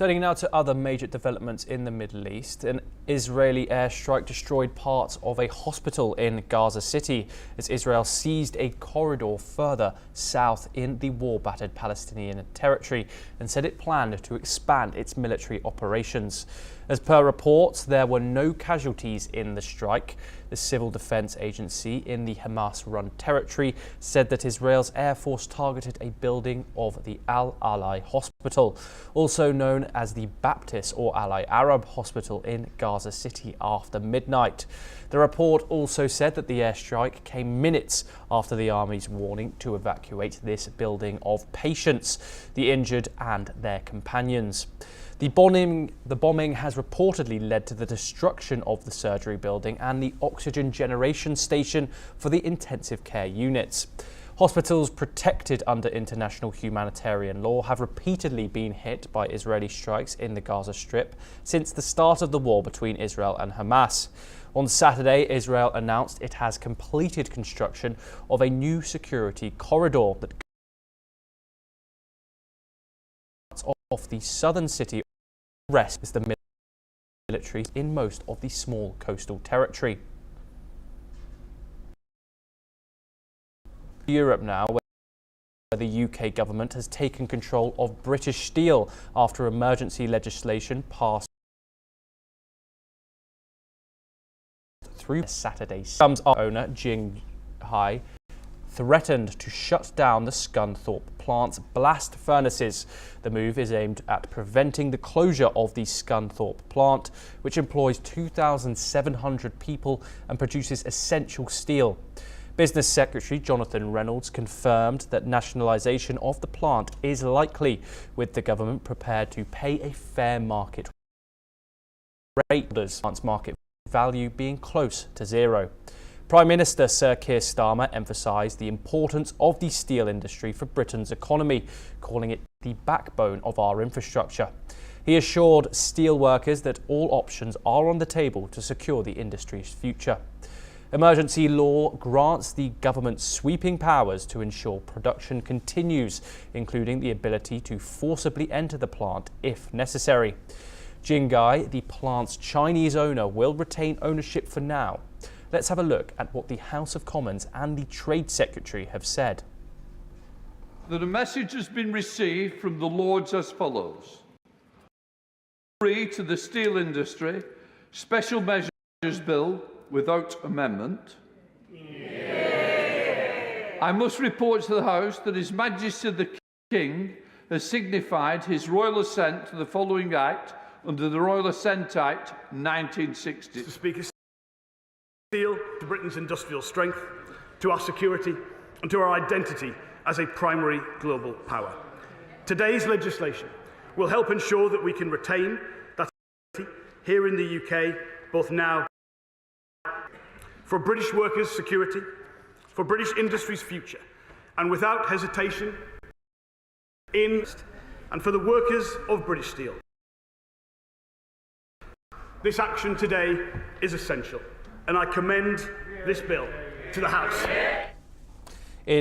Turning now to other major developments in the Middle East, an Israeli airstrike destroyed parts of a hospital in Gaza City as Israel seized a corridor further south in the war-battered Palestinian territory and said it planned to expand its military operations. As per reports, there were no casualties in the strike. The Civil Defense Agency in the Hamas-run territory said that Israel's Air Force targeted a building of the Al-Alai Hospital, also known as the Baptist or Ally Arab Hospital in Gaza City after midnight. The report also said that the airstrike came minutes after the army's warning to evacuate this building of patients, the injured and their companions. The bombing has reportedly led to the destruction of the surgery building and the oxygen generation station for the intensive care units. Hospitals protected under international humanitarian law have repeatedly been hit by Israeli strikes in the Gaza Strip since the start of the war between Israel and Hamas. On Saturday, Israel announced it has completed construction of a new security corridor that cuts off the southern city. Rest is the military in most of the small coastal territory. Europe now, where the UK government has taken control of British Steel after emergency legislation passed through Saturday. Sums owner Jing Hai threatened to shut down the Scunthorpe plant's blast furnaces. The move is aimed at preventing the closure of the Scunthorpe plant, which employs 2,700 people and produces essential steel. Business Secretary Jonathan Reynolds confirmed that nationalisation of the plant is likely, with the government prepared to pay a fair market rate, plant's market value being close to zero. Prime Minister Sir Keir Starmer emphasised the importance of the steel industry for Britain's economy, calling it the backbone of our infrastructure. He assured steel workers that all options are on the table to secure the industry's future. Emergency law grants the government sweeping powers to ensure production continues, including the ability to forcibly enter the plant if necessary. Jingai, the plant's Chinese owner, will retain ownership for now. Let's have a look at what the House of Commons and the Trade Secretary have said. That a message has been received from the Lords as follows. Free to the steel industry, special measures bill without amendment. Yeah. I must report to the House that His Majesty the King has signified his royal assent to the following Act under the Royal Assent Act 1960. Mr. Speaker, steel to Britain's industrial strength, to our security and to our identity as a primary global power. Today's legislation will help ensure that we can retain that here in the UK, both now for British workers' security, for British industry's future, and without hesitation, and for the workers of British Steel. This action today is essential, and I commend this bill to the House.